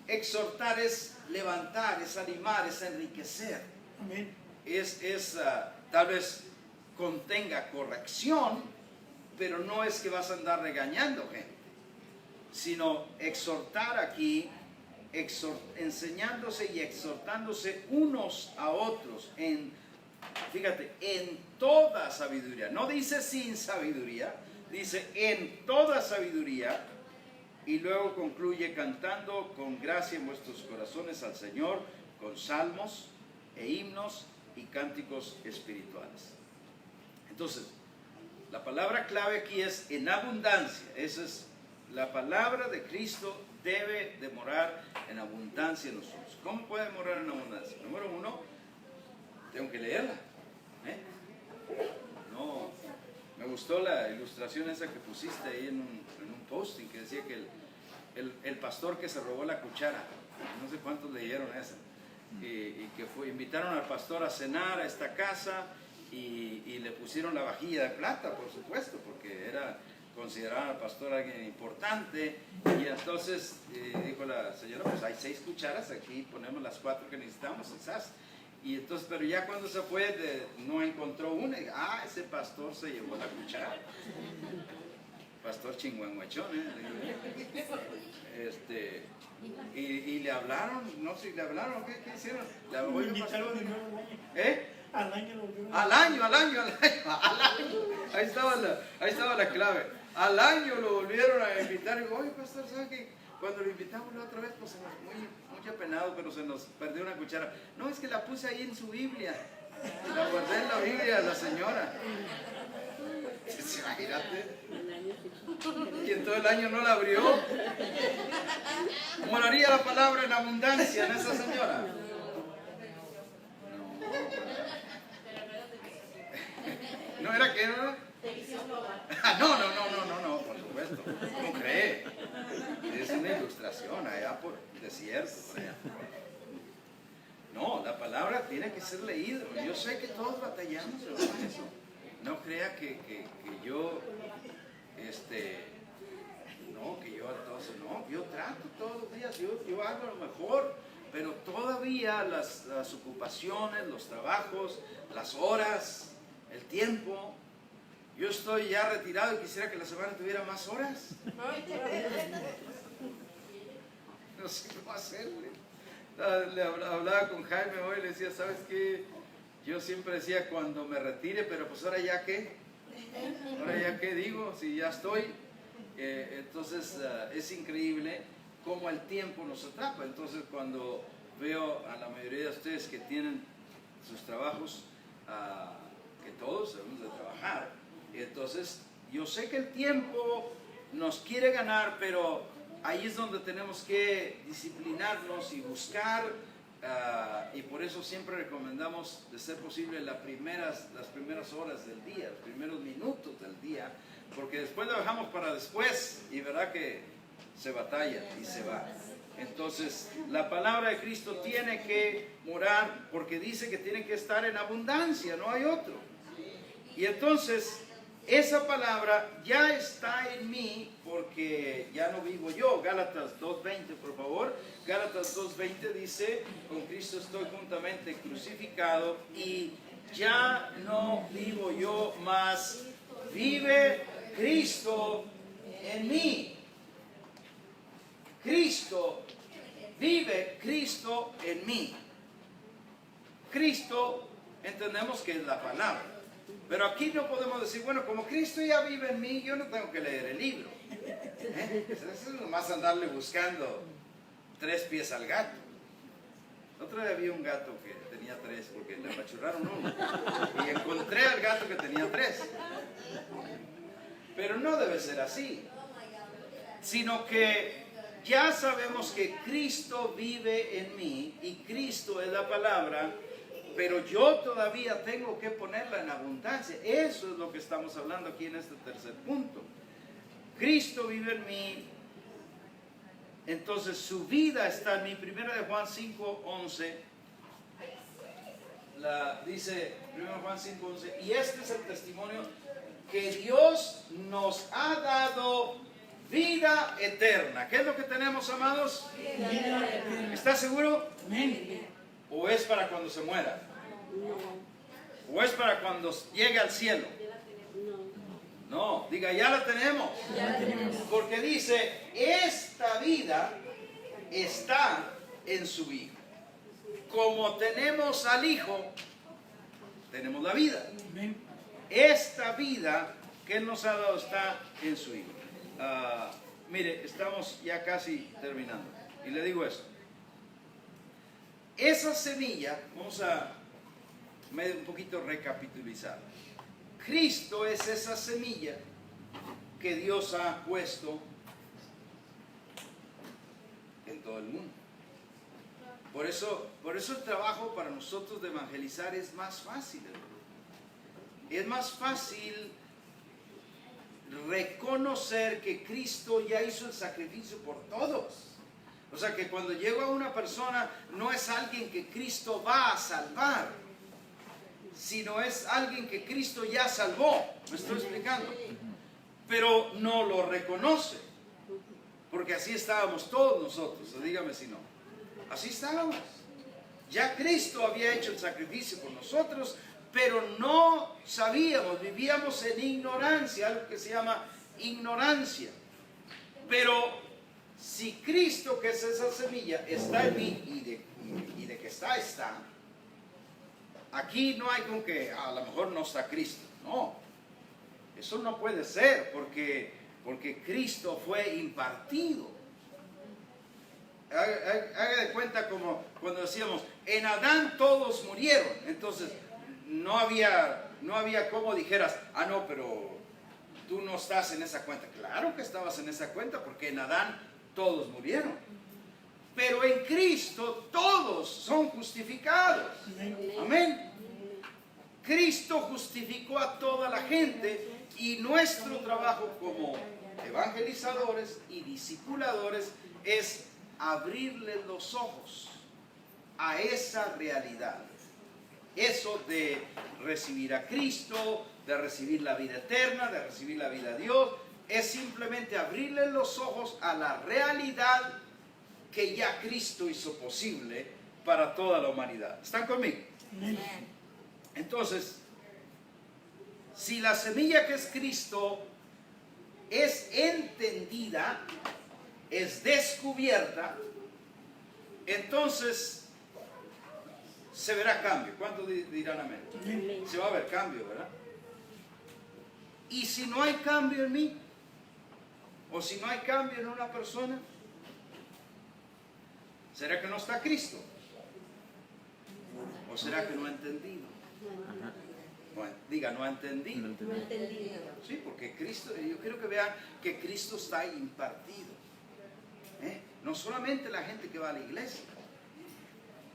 Exhortar es levantar, es animar, es enriquecer. Tal vez contenga corrección, pero no es que vas a andar regañando gente, sino exhortar aquí, enseñándose y exhortándose unos a otros fíjate, en toda sabiduría. No dice sin sabiduría, dice en toda sabiduría, y luego concluye cantando con gracia en vuestros corazones al Señor, con salmos e himnos y cánticos espirituales. Entonces, la palabra clave aquí es en abundancia. Esa es la palabra de Cristo, debe de morar en abundancia en nosotros. ¿Cómo puede morar en abundancia? Número uno, tengo que leerla. No, me gustó la ilustración esa que pusiste ahí en un posting que decía que el pastor que se robó la cuchara. No sé cuántos leyeron esa. Y que invitaron al pastor a cenar a esta casa y le pusieron la vajilla de plata, por supuesto, porque era considerado al pastor alguien importante. Y entonces dijo la señora, pues hay 6 cucharas, aquí ponemos las 4 que necesitamos, quizás. Y entonces, pero ya cuando se fue, no encontró una. Y, ese pastor se llevó la cuchara. Pastor chingüengüechón, y le hablaron, no sé, le hablaron, ¿qué hicieron? Le invitaron de nuevo al año. Al año. Ahí estaba la clave. Al año lo volvieron a invitar. Y digo, oye, pastor, ¿sabes qué? Cuando lo invitamos la otra vez, pues muy apenado, pero se nos perdió una cuchara. No, es que la puse ahí en su Biblia. La guardé en la Biblia, la señora. Imagínate. Y en todo el año no la abrió. ¿Moraría la palabra en abundancia en esa señora? ¿No era que no? No, por supuesto. ¿Cómo cree? Es una ilustración allá por el desierto, por allá. No, la palabra tiene que ser leída. Yo sé que todos batallamos con eso. No crea que yo, yo trato todos los días, yo hago lo mejor, pero todavía las ocupaciones, los trabajos, las horas, el tiempo, yo estoy ya retirado y quisiera que la semana tuviera más horas. no sé cómo hacerle. Le hablaba con Jaime hoy, le decía, ¿sabes qué? Yo siempre decía cuando me retire, pero pues ahora ya qué, ahora ya qué digo, si ya estoy. Entonces es increíble cómo el tiempo nos atrapa. Entonces cuando veo a la mayoría de ustedes que tienen sus trabajos, que todos debemos de trabajar, entonces yo sé que el tiempo nos quiere ganar, pero ahí es donde tenemos que disciplinarnos y buscar, y por eso siempre recomendamos, de ser posible, las primeras horas del día, los primeros minutos del día, porque después lo dejamos para después y verdad que se batalla y se va. Entonces, la palabra de Cristo tiene que morar, porque dice que tiene que estar en abundancia, no hay otro. Y entonces, esa palabra ya está en mí, porque ya no vivo yo. Gálatas 2:20, por favor. Gálatas 2:20 dice, con Cristo estoy juntamente crucificado y ya no vivo yo, mas vive Cristo en mí. Cristo, vive Cristo en mí. Cristo, entendemos que es la palabra. Pero aquí no podemos decir, bueno, como Cristo ya vive en mí, yo no tengo que leer el libro. Eso es nomás andarle buscando 3 pies al gato. Otra vez había un gato que tenía 3 porque le apachurraron uno. Y encontré al gato que tenía 3. Pero no debe ser así. Sino que ya sabemos que Cristo vive en mí y Cristo es la palabra, pero yo todavía tengo que ponerla en abundancia. Eso es lo que estamos hablando aquí en este tercer punto. Cristo vive en mí, entonces su vida está en mí. Primera de Juan 5:11 dice, 1 Juan 5:11, y este es el testimonio que Dios nos ha dado vida eterna. ¿Qué es lo que tenemos, amados? ¿Está seguro? ¿O es para cuando se muera? ¿O es para cuando llegue al cielo? No, diga, ya la tenemos. Porque dice, esta vida está en su Hijo. Como tenemos al Hijo, tenemos la vida. Esta vida que Él nos ha dado está en su Hijo. Mire, estamos ya casi terminando. Y le digo esto. Esa semilla, vamos a un poquito recapitulizar. Cristo es esa semilla que Dios ha puesto en todo el mundo. Por eso el trabajo para nosotros de evangelizar es más fácil. Es más fácil reconocer que Cristo ya hizo el sacrificio por todos. O sea que cuando llego a una persona no es alguien que Cristo va a salvar, sino es alguien que Cristo ya salvó. ¿Me estoy explicando? Pero no lo reconoce, porque así estábamos todos nosotros. Dígame si no. Así estábamos. Ya Cristo había hecho el sacrificio por nosotros, pero no sabíamos, vivíamos en ignorancia, algo que se llama ignorancia. Pero si Cristo, que es esa semilla, está en mí y de que está, aquí no hay con que a lo mejor no está Cristo. No, eso no puede ser, porque Cristo fue impartido. Haga de cuenta como cuando decíamos, en Adán todos murieron. Entonces no había como dijeras, no, pero tú no estás en esa cuenta. Claro que estabas en esa cuenta, porque en Adán todos murieron. Pero en Cristo todos son justificados. Amén. Cristo justificó a toda la gente, y nuestro trabajo como evangelizadores y discipuladores es abrirles los ojos a esa realidad. Eso de recibir a Cristo, de recibir la vida eterna, de recibir la vida de Dios, es simplemente abrirles los ojos a la realidad que ya Cristo hizo posible para toda la humanidad. ¿Están conmigo? Entonces, si la semilla que es Cristo es entendida, es descubierta, entonces se verá cambio. ¿Cuántos dirán amén? Amén. Se va a ver cambio, ¿verdad? Y si no hay cambio en mí, o si no hay cambio en una persona, ¿será que no está Cristo? ¿O será que no ha entendido? Diga, no ha entendido. No No entendí. entendí. Sí, porque Cristo, yo quiero que vean que Cristo está impartido. No solamente la gente que va a la iglesia.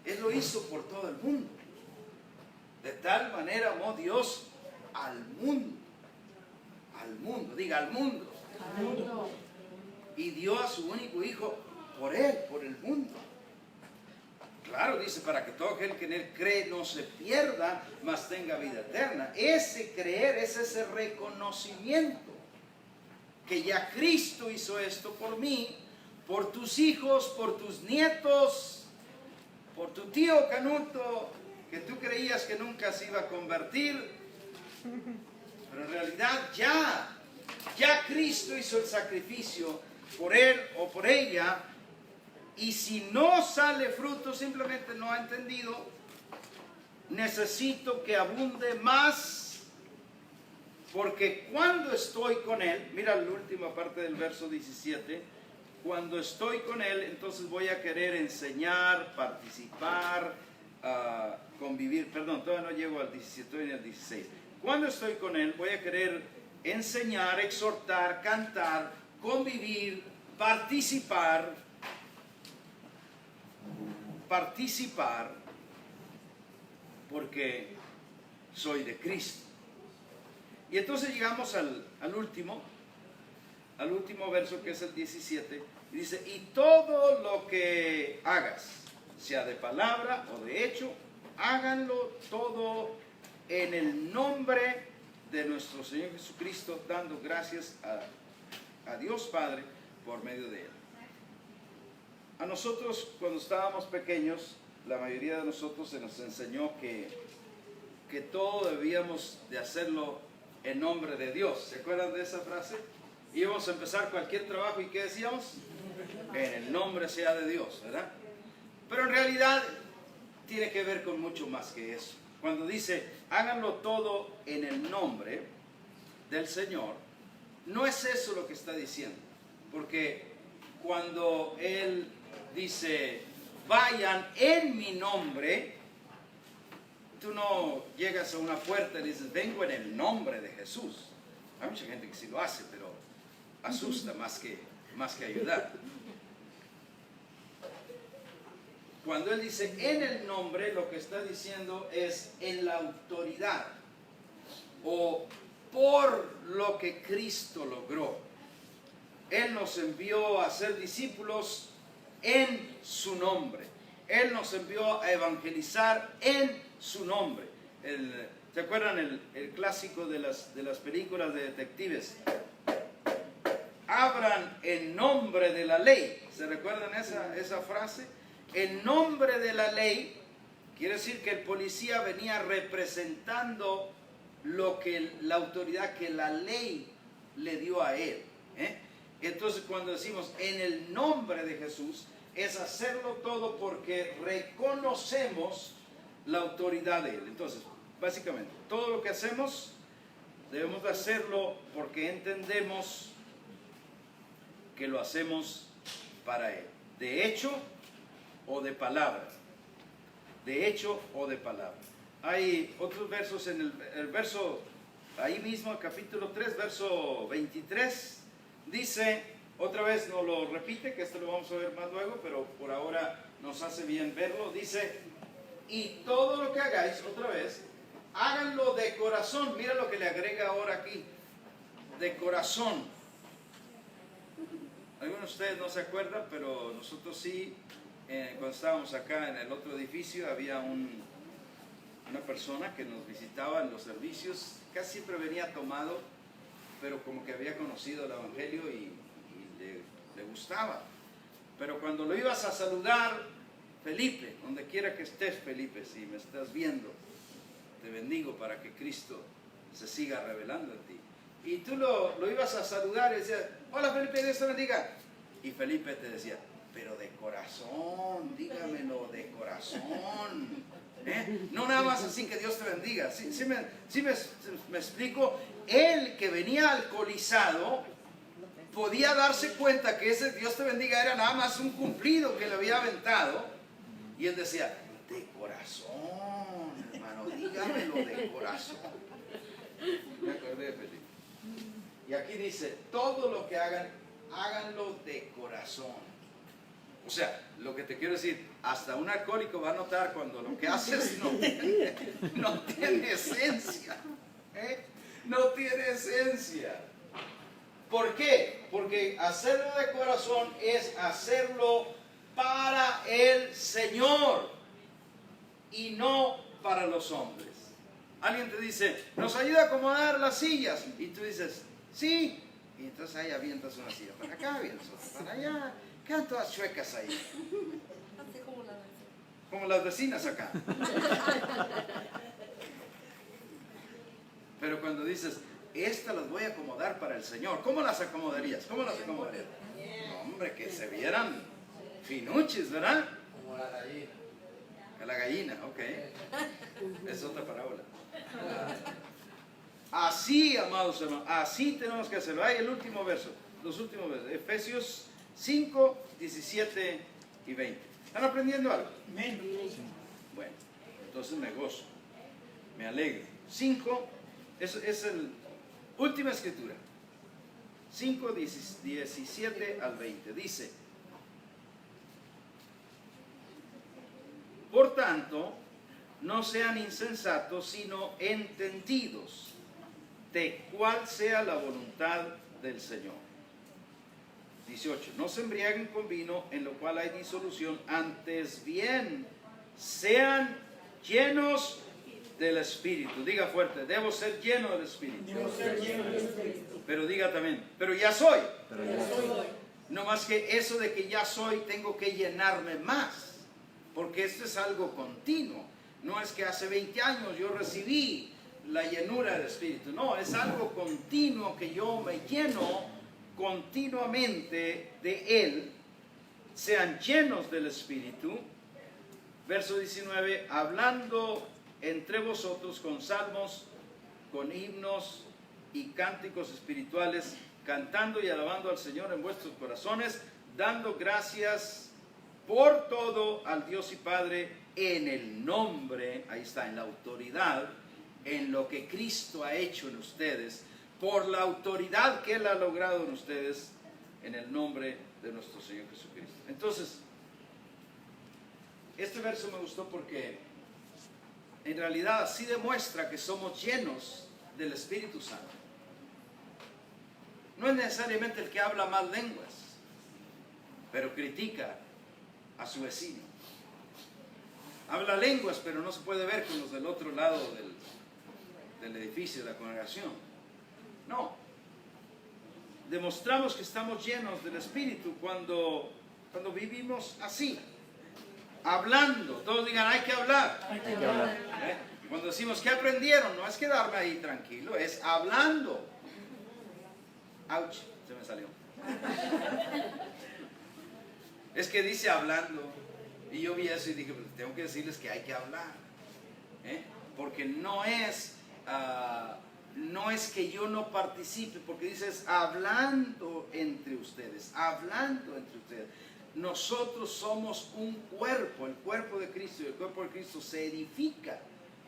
Él lo hizo por todo el mundo. De tal manera amó Dios al mundo. Al mundo, diga al mundo. Al mundo. Y dio a su único hijo por él, por el mundo. Claro, dice, para que todo aquel que en él cree no se pierda, mas tenga vida eterna. Ese creer es ese reconocimiento que ya Cristo hizo esto por mí, por tus hijos, por tus nietos, por tu tío Canuto, que tú creías que nunca se iba a convertir, pero en realidad ya Cristo hizo el sacrificio por él o por ella. Y si no sale fruto, simplemente no ha entendido, necesito que abunde más, porque cuando estoy con Él, mira la última parte del verso 17, cuando estoy con Él, entonces voy a querer enseñar, participar, convivir, perdón, todavía no llego al 17, estoy en el 16. Cuando estoy con Él, voy a querer enseñar, exhortar, cantar, convivir, participar, porque soy de Cristo. Y entonces llegamos al último verso, que es el 17, y dice, y todo lo que hagas, sea de palabra o de hecho, háganlo todo en el nombre de nuestro Señor Jesucristo, dando gracias a Dios Padre por medio de Él. A nosotros, cuando estábamos pequeños, la mayoría de nosotros se nos enseñó que todo debíamos de hacerlo en nombre de Dios. ¿Se acuerdan de esa frase? Íbamos a empezar cualquier trabajo y ¿qué decíamos? En el nombre sea de Dios, ¿verdad? Pero en realidad tiene que ver con mucho más que eso. Cuando dice, háganlo todo en el nombre del Señor, no es eso lo que está diciendo. Porque cuando Él dice, vayan en mi nombre, tú no llegas a una puerta y dices, vengo en el nombre de Jesús. Hay mucha gente que sí lo hace, pero asusta más que ayudar. Cuando Él dice en el nombre, lo que está diciendo es en la autoridad o por lo que Cristo logró. Él nos envió a ser discípulos en su nombre. Él nos envió a evangelizar en su nombre. ¿Se acuerdan el clásico de las películas de detectives? Abran en nombre de la ley. ¿Se recuerdan esa frase? En nombre de la ley quiere decir que el policía venía representando la autoridad que la ley le dio a él. Entonces cuando decimos en el nombre de Jesús, es hacerlo todo porque reconocemos la autoridad de Él. Entonces, básicamente, todo lo que hacemos debemos de hacerlo porque entendemos que lo hacemos para Él. De hecho o de palabra. De hecho o de palabra. Hay otros versos en el verso, ahí mismo, el capítulo 3, verso 23, dice, otra vez nos lo repite, que esto lo vamos a ver más luego, pero por ahora nos hace bien verlo. Dice, y todo lo que hagáis, otra vez, háganlo de corazón. Mira lo que le agrega ahora aquí, de corazón. Algunos de ustedes no se acuerdan, pero nosotros sí, cuando estábamos acá en el otro edificio, había una persona que nos visitaba en los servicios, casi siempre venía tomado, pero como que había conocido el Evangelio y le gustaba. Pero cuando lo ibas a saludar, Felipe, donde quiera que estés, Felipe, si me estás viendo, te bendigo para que Cristo se siga revelando en ti. Y tú lo ibas a saludar y decías, hola Felipe, Dios te bendiga. Y Felipe te decía, pero de corazón, dígamelo de corazón. No nada más así que Dios te bendiga. Sí me explico. Él que venía alcoholizado podía darse cuenta que ese Dios te bendiga era nada más un cumplido que le había aventado. Y él decía, de corazón, hermano, dígamelo de corazón. Me acordé de Felipe. Y aquí dice, todo lo que hagan, háganlo de corazón. O sea, lo que te quiero decir, hasta un alcohólico va a notar cuando lo que haces no tiene esencia. No tiene esencia. ¿Por qué? Porque hacerlo de corazón es hacerlo para el Señor y no para los hombres. Alguien te dice, nos ayuda a acomodar las sillas. Y tú dices, sí. Y entonces ahí avientas una silla para acá, avientas otra para allá. Quedan todas chuecas ahí. Así como la vecina. Como las vecinas acá. Pero cuando dices, estas las voy a acomodar para el Señor, ¿cómo las acomodarías? ¿Cómo las acomodarías? No, hombre, que se vieran finuches, ¿verdad? Como la gallina. A la gallina, ok. Es otra parábola. Así, amados hermanos, así tenemos que hacerlo. Hay el último verso, los últimos versos, Efesios 5, 17 y 20. ¿Están aprendiendo algo? Bueno, entonces me gozo, me alegro. 5, es el última escritura. 5, 17 al 20. Dice, por tanto, no sean insensatos, sino entendidos de cuál sea la voluntad del Señor. 18. No se embriaguen con vino, en lo cual hay disolución, antes bien sean llenos del Espíritu. Diga fuerte, debo ser lleno del Espíritu. Pero diga también, pero ya soy. No más que eso de que ya soy, tengo que llenarme más, porque esto es algo continuo. No es que hace 20 años yo recibí la llenura del Espíritu. No, es algo continuo que yo me lleno continuamente de Él. Sean llenos del Espíritu. Verso 19, hablando entre vosotros con salmos, con himnos y cánticos espirituales, cantando y alabando al Señor en vuestros corazones, dando gracias por todo al Dios y Padre en el nombre, ahí está, en la autoridad, en lo que Cristo ha hecho en ustedes, por la autoridad que Él ha logrado en ustedes, en el nombre de nuestro Señor Jesucristo. Entonces, este verso me gustó porque en realidad así demuestra que somos llenos del Espíritu Santo. No es necesariamente el que habla más lenguas, pero critica a su vecino. Habla lenguas, pero no se puede ver con los del otro lado del edificio, de la congregación. No. Demostramos que estamos llenos del Espíritu cuando vivimos así. Hablando. Todos digan, hay que hablar. Hay que hablar. Cuando decimos, ¿qué aprendieron? No es quedarme ahí tranquilo, es hablando. Ouch, se me salió. Es que dice hablando. Y yo vi eso y dije, pues tengo que decirles que hay que hablar. Porque no es que yo no participe, porque dices hablando entre ustedes, hablando entre ustedes. Nosotros somos un cuerpo, el cuerpo de Cristo, y el cuerpo de Cristo se edifica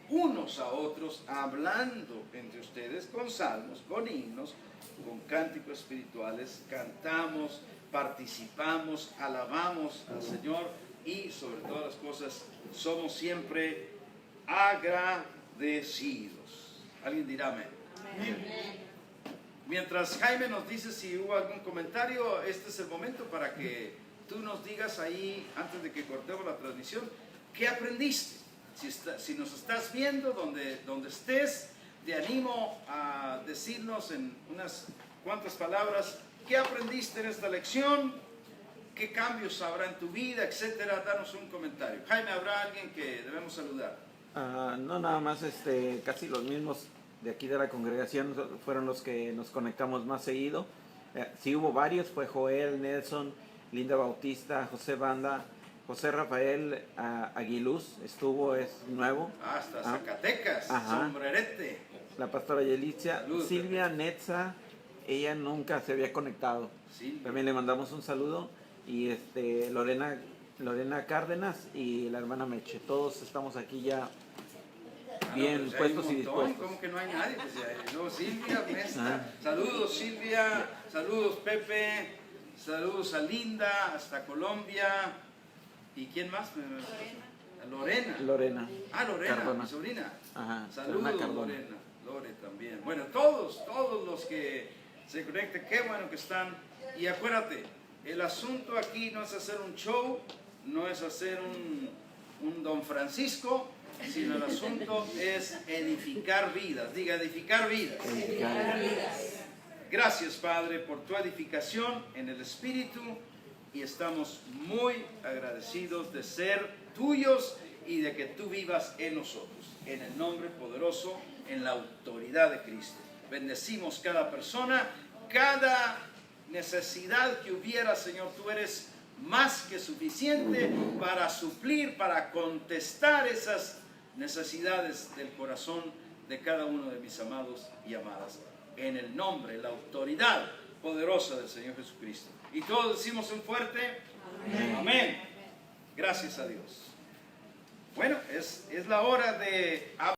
unos a otros, hablando entre ustedes con salmos, con himnos, con cánticos espirituales, cantamos, participamos, alabamos al Señor y sobre todas las cosas somos siempre agradecidos. ¿Alguien dirá amén? Amén. Mientras Jaime nos dice si hubo algún comentario, este es el momento para que tú nos digas ahí, antes de que cortemos la transmisión, ¿qué aprendiste? Si nos estás viendo, donde estés, te animo a decirnos en unas cuantas palabras, ¿qué aprendiste en esta lección? ¿Qué cambios habrá en tu vida, etcétera? Danos un comentario. Jaime, ¿habrá alguien que debemos saludar? No, nada más casi los mismos de aquí de la congregación fueron los que nos conectamos más seguido. Sí hubo varios, fue Joel, Nelson, Linda Bautista, José Banda, José Rafael Aguiluz, estuvo, es nuevo. Hasta Zacatecas, Ajá. sombrerete. La pastora Yelicia, Saludos, Silvia Netza, ella nunca se había conectado. Silvia. También le mandamos un saludo. Y Lorena Cárdenas y la hermana Meche, todos estamos aquí ya bien pues ya hay puestos un y montón, dispuestos. ¿cómo que no hay nadie? Pues ya, no, Silvia, Mesta. Ah. Saludos Silvia, saludos Pepe, saludos a Linda, hasta Colombia. ¿Y quién más? Lorena. Lorena. Ah, Lorena, Cardona. mi sobrina. Ajá, Saludos Lorena Cardona. Lorena. Lore también. Bueno, todos los que se conecten, qué bueno que están. Y acuérdate, el asunto aquí no es hacer un show, no es hacer un Don Francisco, sino el asunto es edificar vidas. Diga, edificar vidas. Gracias, Padre, por tu edificación en el Espíritu y estamos muy agradecidos de ser tuyos y de que tú vivas en nosotros. En el nombre poderoso, en la autoridad de Cristo. Bendecimos cada persona, cada necesidad que hubiera, Señor. Tú eres más que suficiente para suplir, para contestar esas necesidades del corazón de cada uno de mis amados y amadas. En el nombre, la autoridad poderosa del Señor Jesucristo. Y todos decimos un fuerte amén. Amén. Gracias a Dios. Bueno, es la hora de